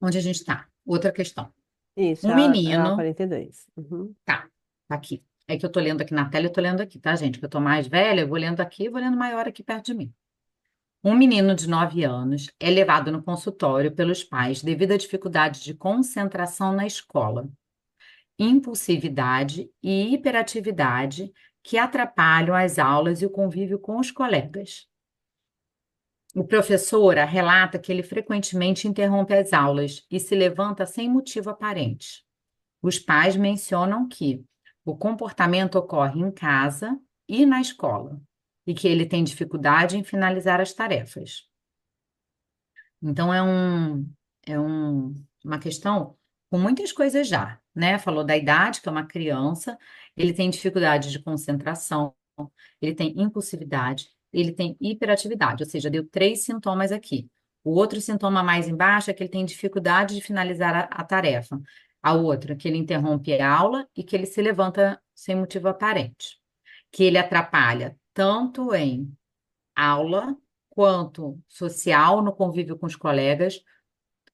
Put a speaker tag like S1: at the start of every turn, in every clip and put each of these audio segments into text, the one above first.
S1: Onde a gente está? Outra questão.
S2: Isso,
S1: Um
S2: é a
S1: menino,
S2: 42. Uhum.
S1: tá aqui. É que eu tô lendo aqui na tela, eu tô lendo aqui, tá, gente? Que eu tô mais velha, eu vou lendo aqui, e vou lendo maior aqui perto de mim. Um menino de 9 anos é levado no consultório pelos pais devido à dificuldade de concentração na escola, impulsividade e hiperatividade que atrapalham as aulas e o convívio com os colegas. O professor relata que ele frequentemente interrompe as aulas e se levanta sem motivo aparente. Os pais mencionam que o comportamento ocorre em casa e na escola, e que ele tem dificuldade em finalizar as tarefas. Então, uma questão com muitas coisas já, né? Falou da idade, que é uma criança, ele tem dificuldade de concentração, ele tem impulsividade, ele tem hiperatividade, ou seja, deu três sintomas aqui. O outro sintoma mais embaixo é que ele tem dificuldade de finalizar a tarefa. A outra, que ele interrompe a aula e que ele se levanta sem motivo aparente. Que ele atrapalha tanto em aula, quanto social, no convívio com os colegas,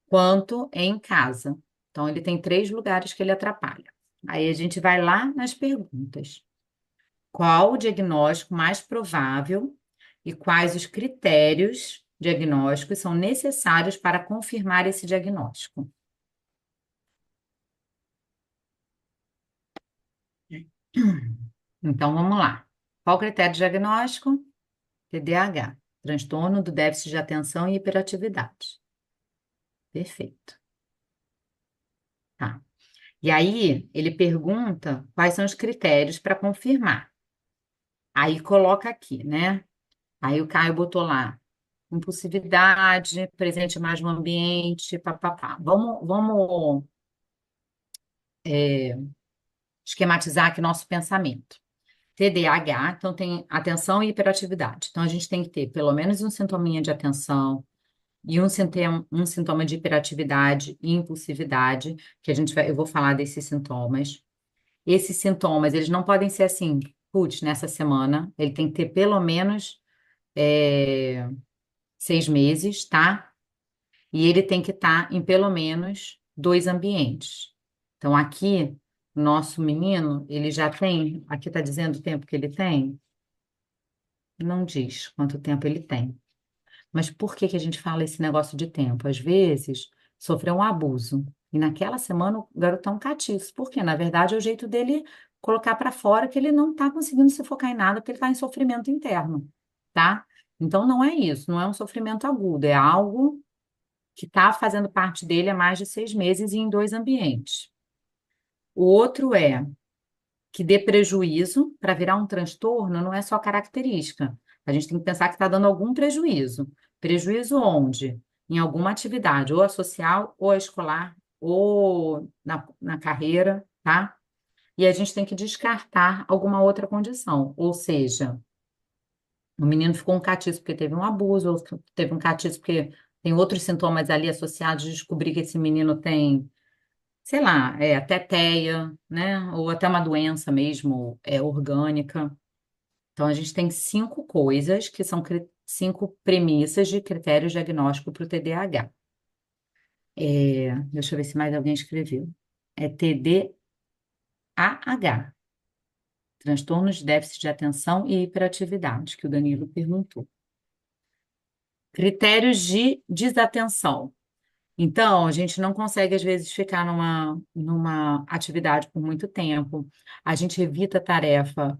S1: quanto em casa. Então, ele tem três lugares que ele atrapalha. Aí a gente vai lá nas perguntas. Qual o diagnóstico mais provável e quais os critérios diagnósticos são necessários para confirmar esse diagnóstico? Então, vamos lá. Qual o critério diagnóstico? TDAH, transtorno do déficit de atenção e hiperatividade. Perfeito. Tá. E aí, ele pergunta quais são os critérios para confirmar. Aí coloca aqui, né? Aí o Caio botou lá, impulsividade, presente mais no ambiente, papapá. Vamos esquematizar aqui nosso pensamento. TDAH, então tem atenção e hiperatividade. Então a gente tem que ter pelo menos um sintominha de atenção e um sintoma de hiperatividade e impulsividade, que eu vou falar desses sintomas. Esses sintomas, eles não podem ser assim, putz, nessa semana, ele tem que ter pelo menos é, 6 meses, tá? E ele tem que estar em pelo menos dois ambientes. Então, aqui, nosso menino, ele já tem, aqui está dizendo o tempo que ele tem? Não diz quanto tempo ele tem. Mas por que que a gente fala esse negócio de tempo? Às vezes, sofreu um abuso. E naquela semana o garoto é um catiço. Porque, na verdade, é o jeito dele colocar para fora que ele não está conseguindo se focar em nada, porque ele está em sofrimento interno, tá? Então, não é isso, não é um sofrimento agudo, é algo que está fazendo parte dele há mais de 6 meses e em dois ambientes. O outro é que dê prejuízo para virar um transtorno não é só característica. A gente tem que pensar que está dando algum prejuízo. Prejuízo onde? Em alguma atividade, ou a social, ou a escolar, ou na carreira, tá? E a gente tem que descartar alguma outra condição. Ou seja, o menino ficou um castiço porque teve um abuso, ou teve um castiço porque tem outros sintomas ali associados, de descobrir que esse menino tem, sei lá, até TEA, né? Ou até uma doença mesmo, orgânica. Então, a gente tem cinco coisas que são cinco premissas de critério diagnóstico para o TDAH. Deixa eu ver se mais alguém escreveu. É TDAH, transtornos de déficit de atenção e hiperatividade, que o Danilo perguntou. Critérios de desatenção. Então, a gente não consegue, às vezes, ficar numa atividade por muito tempo. A gente evita tarefa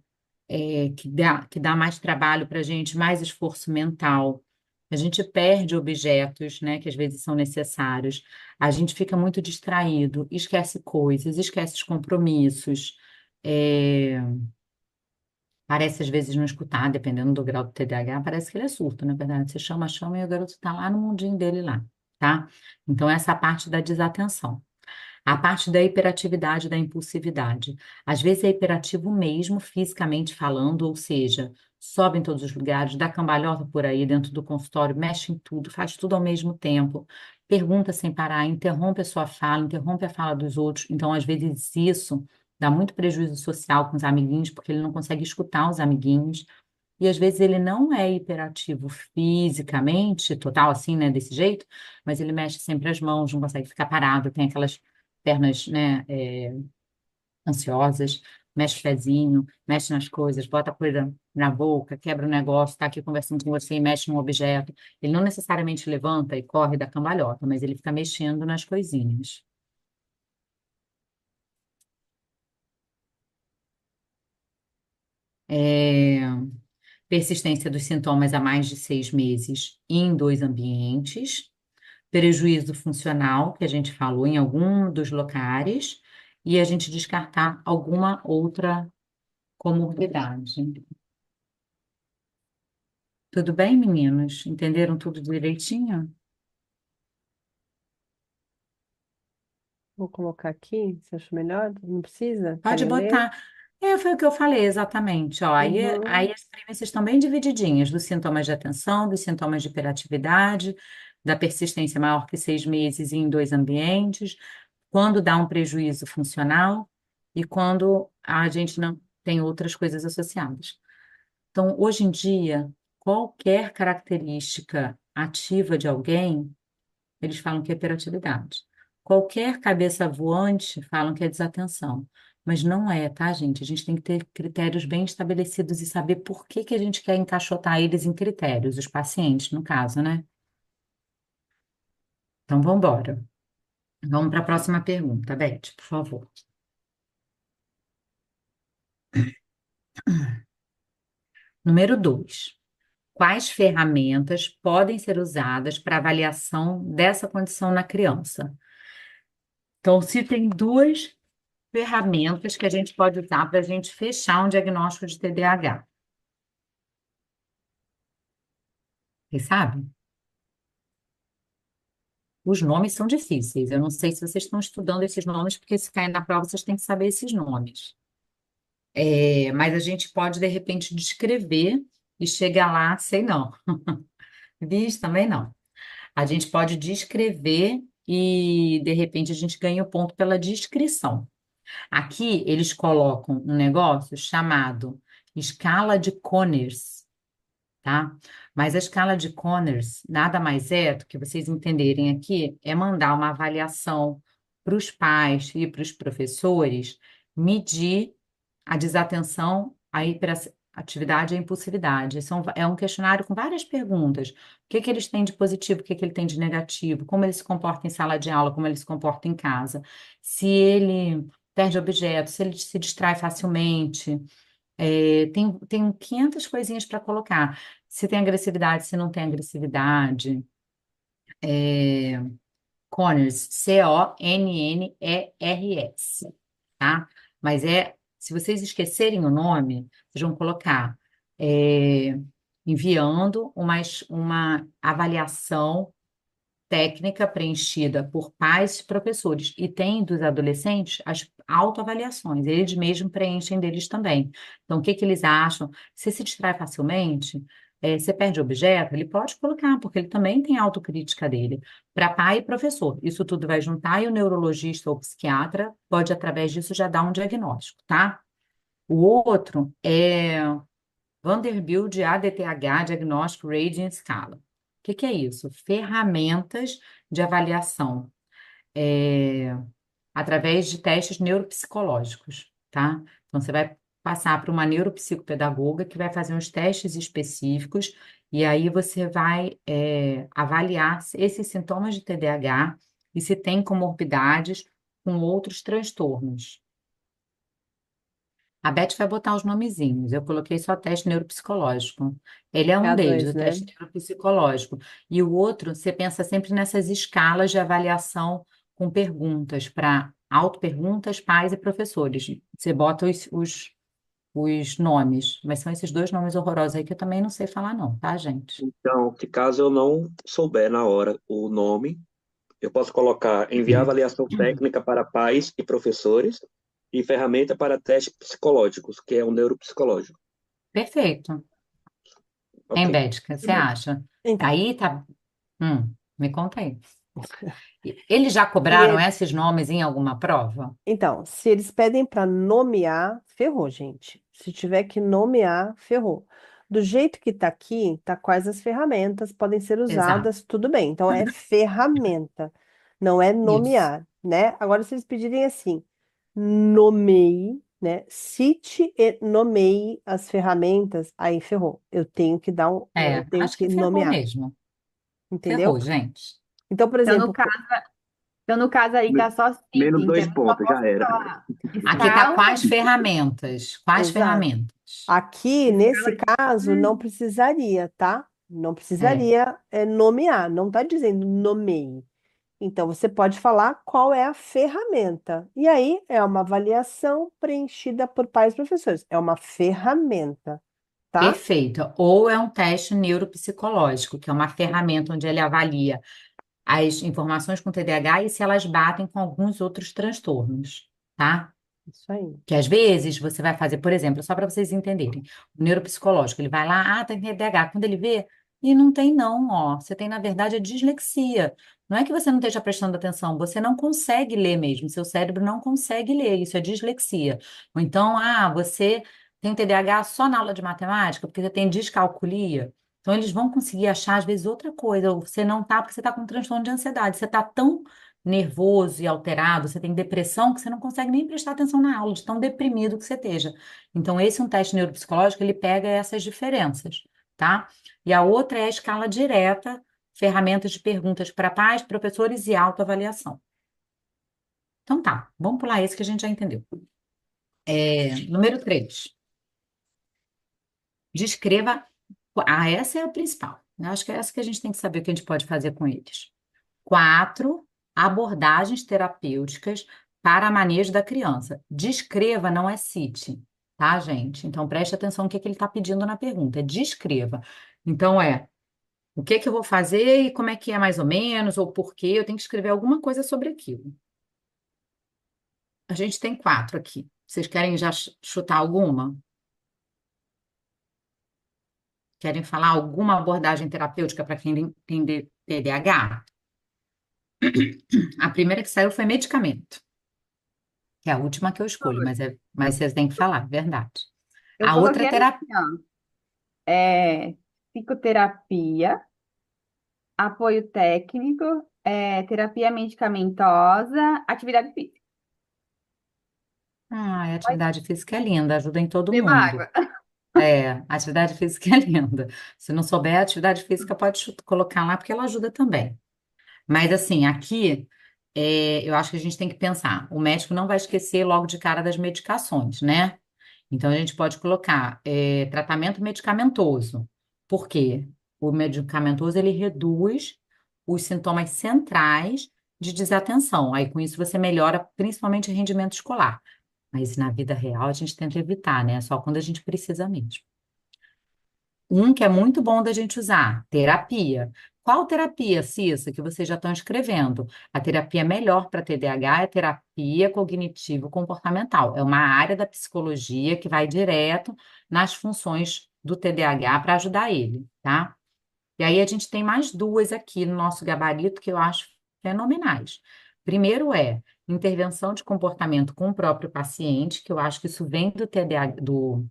S1: que dá mais trabalho para a gente, mais esforço mental. A gente perde objetos, né, que às vezes são necessários. A gente fica muito distraído, esquece coisas, esquece os compromissos. É, parece às vezes não escutar, dependendo do grau do TDAH, parece que ele é surto, na verdade. Você chama, chama e o garoto está lá no mundinho dele lá, tá? Então, essa é a parte da desatenção. A parte da hiperatividade, da impulsividade. Às vezes é hiperativo mesmo, fisicamente falando, ou seja, sobe em todos os lugares, dá cambalhota por aí dentro do consultório, mexe em tudo, faz tudo ao mesmo tempo, pergunta sem parar, interrompe a sua fala, interrompe a fala dos outros. Então, às vezes, isso dá muito prejuízo social com os amiguinhos, porque ele não consegue escutar os amiguinhos. e às vezes ele não é hiperativo fisicamente, total assim, né, desse jeito, mas ele mexe sempre as mãos, não consegue ficar parado, tem aquelas pernas, né, ansiosas, mexe o pezinho, mexe nas coisas, bota a coisa na boca, quebra o negócio, está aqui conversando com você e mexe num objeto. Ele não necessariamente levanta e corre da cambalhota, mas ele fica mexendo nas coisinhas. É, persistência dos sintomas há mais de 6 meses em 2 ambientes, prejuízo funcional, que a gente falou em algum dos locais, e a gente descartar alguma outra comorbidade. Tudo bem, meninos? Entenderam tudo direitinho?
S2: Vou colocar aqui, você acha melhor? Não precisa?
S1: Pode
S2: Querem ler?
S1: botar. Foi o que eu falei exatamente. Ó, aí
S2: Uhum.
S1: as premissas estão bem divididinhas, dos sintomas de atenção, dos sintomas de hiperatividade, da persistência maior que 6 meses em 2 ambientes, quando dá um prejuízo funcional e quando a gente não tem outras coisas associadas. Então, hoje em dia, qualquer característica ativa de alguém, eles falam que é hiperatividade. Qualquer cabeça voante falam que é desatenção. Mas não é, tá, gente? A gente tem que ter critérios bem estabelecidos e saber por que que a gente quer encaixotar eles em critérios, os pacientes, no caso, né? Então, vamos embora. Vamos para a próxima pergunta, Beth, por favor. Número 2. Quais ferramentas podem ser usadas para avaliação dessa condição na criança? Então, se tem duas ferramentas que a gente pode usar para a gente fechar um diagnóstico de TDAH. Vocês sabem? Os nomes são difíceis. Eu não sei se vocês estão estudando esses nomes, porque se cair na prova, vocês têm que saber esses nomes. Mas a gente pode, de repente, descrever e chegar lá, sei não. Viz também não. A gente pode descrever e, de repente, a gente ganha o ponto pela descrição. Aqui, eles colocam um negócio chamado escala de Conners, tá? Mas a escala de Conners nada mais é do que vocês entenderem aqui, é mandar uma avaliação para os pais e para os professores medir a desatenção, a hiperatividade e a impulsividade. É um questionário com várias perguntas. O que que eles têm de positivo, o que que ele tem de negativo, como ele se comporta em sala de aula, como ele se comporta em casa, se ele perde objetos, se ele se distrai facilmente. Tem 500 coisinhas para colocar. Se tem agressividade, se não tem agressividade. É, Conners, Conners, tá? Mas se vocês esquecerem o nome, vocês vão colocar é, enviando uma avaliação técnica preenchida por pais e professores. E tem dos adolescentes as autoavaliações, eles mesmos preenchem deles também. Então, o que que eles acham? Se distrai facilmente, você perde objeto, ele pode colocar, porque ele também tem autocrítica dele, para pai e professor. Isso tudo vai juntar e o neurologista ou psiquiatra pode, através disso, já dar um diagnóstico, tá? O outro é Vanderbilt ADTH Diagnóstico Rating Scala. O que que é isso? Ferramentas de avaliação é, através de testes neuropsicológicos, tá? Então, você vai passar para uma neuropsicopedagoga que vai fazer uns testes específicos e aí você vai avaliar esses sintomas de TDAH e se tem comorbidades com outros transtornos. A Beth vai botar os nomezinhos. Eu coloquei só teste neuropsicológico. Ele é
S2: É
S1: um
S2: a
S1: deles,
S2: dois,
S1: o
S2: né?
S1: teste neuropsicológico. E o outro, você pensa sempre nessas escalas de avaliação com perguntas para autoperguntas, pais e professores. Você bota os nomes, mas são esses dois nomes horrorosos aí que eu também não sei falar, não, tá, gente?
S3: Então, se caso eu não souber na hora o nome, eu posso colocar enviar avaliação técnica para pais e professores e ferramenta para testes psicológicos, que é um neuropsicológico.
S1: Perfeito.
S3: Ok.
S1: Hein, Beth, o que você acha?
S2: Então,
S1: Aí tá. Me conta aí. Eles já
S2: se,
S1: cobraram esses nomes em alguma prova?
S2: se eles pedem para nomear, ferrou, gente. Se tiver que nomear, ferrou. Do jeito que está aqui, tá quais as ferramentas podem ser
S1: Exato.
S2: usadas, tudo bem. Então, é ferramenta, não é
S1: Isso.
S2: nomear, né? Agora, se eles pedirem assim, nomeie, né? Cite e nomeie as ferramentas, aí ferrou. Eu tenho que eu tenho
S1: Acho
S2: que
S1: que ferrou
S2: nomear,
S1: mesmo.
S2: entendeu?
S1: Ferrou, gente.
S2: Então, por
S4: Então, no
S2: exemplo,
S4: caso, então, no caso aí
S3: Me-
S4: tá só
S3: Menos
S4: citem, que
S3: 2
S4: eu só
S3: pontos, já
S4: posso
S3: era.
S4: falar.
S1: Aqui tá
S4: Escala,
S1: quais ferramentas? Quais
S2: exato.
S1: ferramentas?
S2: Aqui, nesse
S4: escala de...
S2: caso, não precisaria, tá? Não
S1: É,
S2: precisaria nomear, não está dizendo nomeie. Então, você pode falar qual é a ferramenta. E aí, é uma avaliação preenchida por pais e professores. É uma ferramenta, tá?
S1: perfeito. Ou é um teste neuropsicológico, que é uma ferramenta onde ele avalia as informações com TDAH e se elas batem com alguns outros transtornos, tá?
S2: Isso aí.
S1: Que às vezes você vai fazer, por exemplo, só para vocês entenderem, o neuropsicológico, ele vai lá, tem TDAH, quando ele vê, e não tem não, ó, você tem na verdade a dislexia. Não é que você não esteja prestando atenção, você não consegue ler mesmo, seu cérebro não consegue ler, isso é dislexia. Ou então, você tem TDAH só na aula de matemática, porque você tem descalculia. Então eles vão conseguir achar às vezes outra coisa, ou você não tá, porque você está com um transtorno de ansiedade, você está tão nervoso e alterado, você tem depressão, que você não consegue nem prestar atenção na aula, de tão deprimido que você esteja. Então, esse é um teste neuropsicológico, ele pega essas diferenças, tá? E a outra é a escala direta, ferramentas de perguntas para pais, professores e autoavaliação. Então tá, vamos pular esse que a gente já entendeu. Número 3. Descreva. Essa é a principal. Eu acho que é essa que a gente tem que saber o que a gente pode fazer com eles. 4 abordagens terapêuticas para manejo da criança. Descreva, não é cite, tá, gente? Então preste atenção no que ele está pedindo na pergunta. É descreva. Então o que que eu vou fazer e como é que é mais ou menos, ou por quê? Eu tenho que escrever alguma coisa sobre aquilo. A gente tem 4 aqui. Vocês querem já chutar alguma? Querem falar alguma abordagem terapêutica para quem tem TDAH? A primeira que saiu foi medicamento, que é a última que eu escolho, mas vocês têm que falar, verdade.
S4: Eu
S1: A outra é
S4: coloquei
S1: terapia.
S4: assim, ó, psicoterapia, apoio técnico, terapia medicamentosa, atividade física.
S1: A
S4: Pode
S1: atividade física é linda, ajuda em todo
S4: beber
S1: mundo.
S4: água.
S1: A atividade física é linda. Se não souber, a atividade física pode colocar lá, porque ela ajuda também. Mas, assim, aqui, eu acho que a gente tem que pensar: o médico não vai esquecer logo de cara das medicações, né? Então, a gente pode colocar tratamento medicamentoso. Por quê? O medicamentoso, ele reduz os sintomas centrais de desatenção. Aí, com isso, você melhora principalmente o rendimento escolar. Mas na vida real a gente tenta evitar, né? Só quando a gente precisa mesmo. Um que é muito bom da gente usar, terapia. Qual terapia, Cissa, que vocês já estão escrevendo? A terapia melhor para TDAH é terapia cognitivo-comportamental. É uma área da psicologia que vai direto nas funções do TDAH para ajudar ele, tá? E aí a gente tem mais duas aqui no nosso gabarito que eu acho fenomenais. Primeiro é intervenção de comportamento com o próprio paciente, que eu acho que isso vem do TDAH, do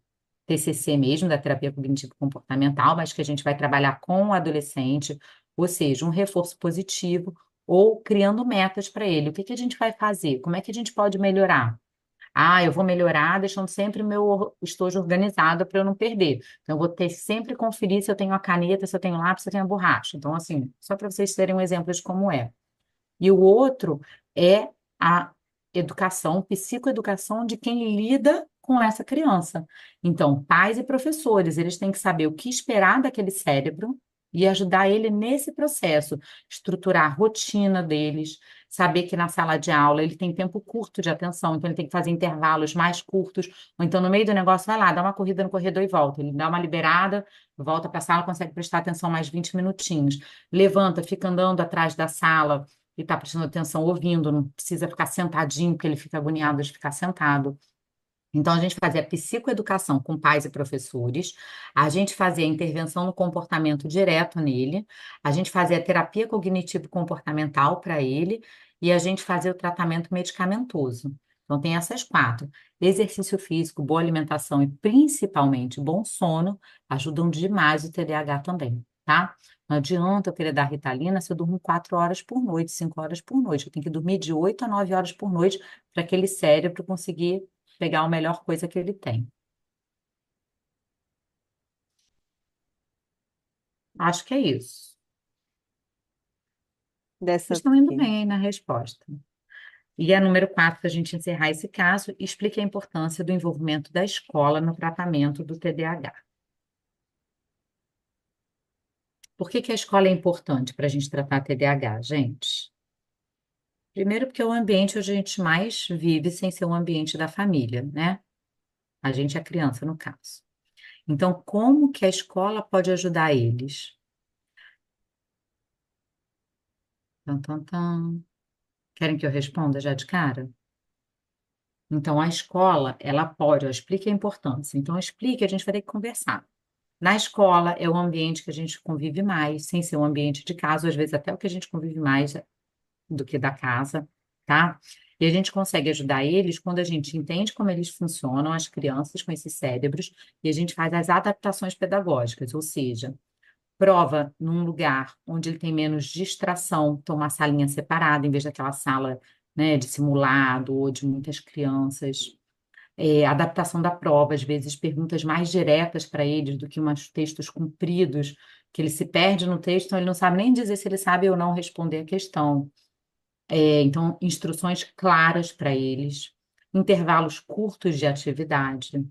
S1: TCC mesmo, da terapia cognitivo-comportamental, mas que a gente vai trabalhar com o adolescente, ou seja, um reforço positivo ou criando metas para ele. O que que a gente vai fazer? Como é que a gente pode melhorar? Eu vou melhorar deixando sempre o meu estojo organizado para eu não perder. Então, eu vou ter sempre conferir se eu tenho a caneta, se eu tenho lápis, se eu tenho a borracha. Então, assim, só para vocês terem um exemplo de como é. E o outro é a educação, psicoeducação de quem lida com essa criança. Então, pais e professores, eles têm que saber o que esperar daquele cérebro e ajudar ele nesse processo, estruturar a rotina deles, saber que na sala de aula ele tem tempo curto de atenção, então ele tem que fazer intervalos mais curtos, ou então no meio do negócio vai lá, dá uma corrida no corredor e volta, ele dá uma liberada, volta para a sala, consegue prestar atenção mais 20 minutinhos, levanta, fica andando atrás da sala, e está prestando atenção, ouvindo, não precisa ficar sentadinho, porque ele fica agoniado de ficar sentado. Então, a gente fazia psicoeducação com pais e professores, a gente fazia intervenção no comportamento direto nele, a gente fazia terapia cognitivo-comportamental para ele e a gente fazia o tratamento medicamentoso. Então, tem essas quatro. Exercício físico, boa alimentação e principalmente bom sono ajudam demais o TDAH também, tá? Não adianta eu querer dar Ritalina se eu durmo 4 horas por noite, 5 horas por noite. Eu tenho que dormir de 8 a 9 horas por noite para aquele cérebro conseguir pegar a melhor coisa que ele tem. Acho que é isso. Vocês
S2: Dessa
S1: estão indo
S2: vez.
S1: bem aí na resposta. E a número 4, para a gente encerrar esse caso, explique a importância do envolvimento da escola no tratamento do TDAH. Por que que a escola é importante para a gente tratar TDAH, gente? Primeiro, porque é o ambiente onde a gente mais vive sem ser o ambiente da família, né? A gente é criança, no caso. Então, como que a escola pode ajudar eles? Tan, tan, tan. Querem que eu responda já de cara? Então, a escola, ela pode, ó, explique a importância. Então, explique, a gente vai ter que conversar. Na escola é o ambiente que a gente convive mais, sem ser um ambiente de casa, ou às vezes até o que a gente convive mais do que da casa, tá? E a gente consegue ajudar eles quando a gente entende como eles funcionam, as crianças com esses cérebros, e a gente faz as adaptações pedagógicas, ou seja, prova num lugar onde ele tem menos distração, então uma salinha separada, em vez daquela sala, né, de simulado ou de muitas crianças. Adaptação da prova, às vezes perguntas mais diretas para eles do que uns textos compridos, que ele se perde no texto, então ele não sabe nem dizer se ele sabe ou não responder a questão. Então, instruções claras para eles, intervalos curtos de atividade,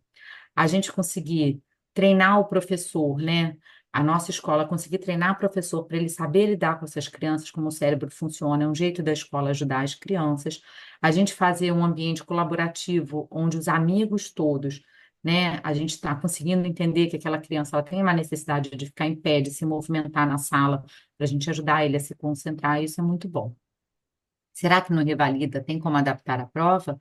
S1: a gente conseguir treinar o professor, né? A nossa escola conseguir treinar o professor para ele saber lidar com essas crianças, como o cérebro funciona, é um jeito da escola ajudar as crianças. A gente fazer um ambiente colaborativo, onde os amigos todos, né? A gente está conseguindo entender que aquela criança ela tem uma necessidade de ficar em pé, de se movimentar na sala, para a gente ajudar ele a se concentrar, isso é muito bom. Será que no Revalida tem como adaptar a prova?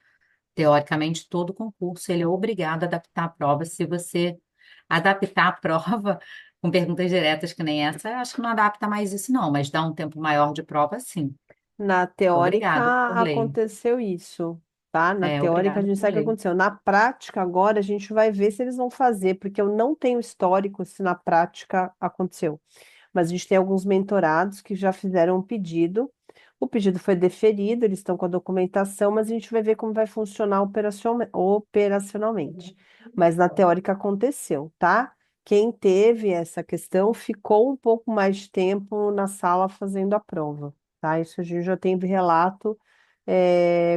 S1: Teoricamente, todo concurso ele é obrigado a adaptar a prova. Se você adaptar a prova com perguntas diretas que nem essa, eu acho que não adapta mais isso, não, mas dá um tempo maior de prova, sim.
S2: Na
S1: É
S2: teórica
S1: obrigado por lei.
S2: aconteceu isso, tá? Na
S1: É
S2: teórica a
S1: obrigado
S2: gente
S1: por
S2: sabe o que
S1: lei.
S2: aconteceu. Na prática, agora a gente vai ver se eles vão fazer, porque eu não tenho histórico se na prática aconteceu. Mas a gente tem alguns mentorados que já fizeram um pedido. O pedido foi deferido, eles estão com a documentação, mas a gente vai ver como vai funcionar operacionalmente. Mas na teórica aconteceu, tá? Quem teve essa questão ficou um pouco mais de tempo na sala fazendo a prova, tá? Isso a gente já tem relato,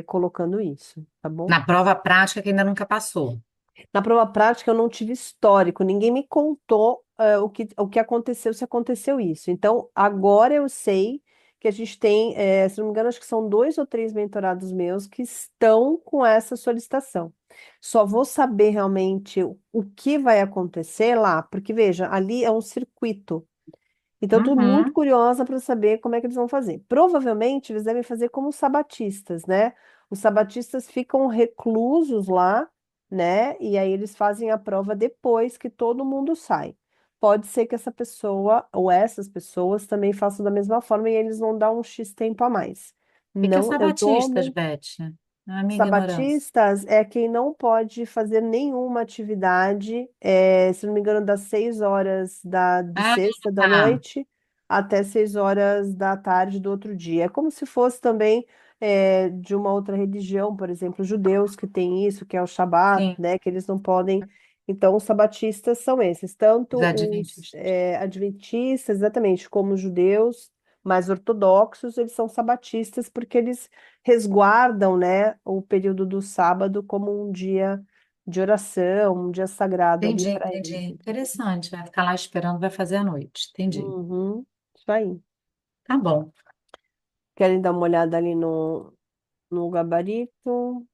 S2: colocando isso, tá bom?
S1: Na prova prática que ainda nunca passou.
S2: Na prova prática, eu não tive histórico, ninguém me contou o que aconteceu, se aconteceu isso. Então, agora eu sei que a gente tem, se não me engano, acho que são 2 ou 3 mentorados meus que estão com essa solicitação. Só vou saber realmente o que vai acontecer lá, porque veja, ali é um circuito. Então, eu estou muito
S1: Uhum.
S2: curiosa para saber como é que eles vão fazer. Provavelmente, eles devem fazer como os sabatistas, né? Os sabatistas ficam reclusos lá, né? E aí eles fazem a prova depois que todo mundo sai. Pode ser que essa pessoa ou essas pessoas também façam da mesma forma e eles vão dar um X tempo a mais.
S1: O que é
S2: Não, eu
S1: sabatistas,
S2: dou.
S1: Beth? A minha ignorância.
S2: Sabatistas é quem não pode fazer nenhuma atividade, se não me engano, das 6 horas de
S1: Ah,
S2: sexta da
S1: tá.
S2: noite até 6 horas da tarde do outro dia. É como se fosse também de uma outra religião, por exemplo, os judeus que têm isso, que é o Shabat,
S1: Sim,
S2: né, que eles não podem. Então, os sabatistas são esses,
S1: os
S2: tanto os
S1: adventistas.
S2: adventistas, exatamente, como os judeus mais ortodoxos, eles são sabatistas porque eles resguardam, né, o período do sábado como um dia de oração, um dia sagrado ali
S1: Entendi,
S2: para
S1: entendi.
S2: eles.
S1: Interessante. Vai ficar lá esperando, vai fazer à noite. Entendi.
S2: Uhum, isso aí.
S1: Tá bom.
S2: Querem dar uma olhada ali no gabarito?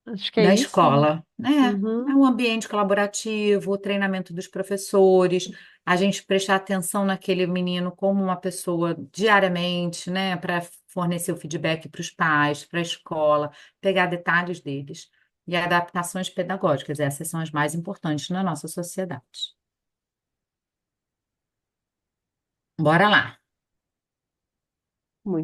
S2: Acho que é
S1: Da
S2: isso, né?
S1: escola, né? É
S2: Uhum.
S1: um ambiente colaborativo, o treinamento dos professores, a gente prestar atenção naquele menino como uma pessoa diariamente, né? Para fornecer o feedback para os pais, para a escola, pegar detalhes deles e adaptações pedagógicas. Essas são as mais importantes na nossa sociedade. Bora lá.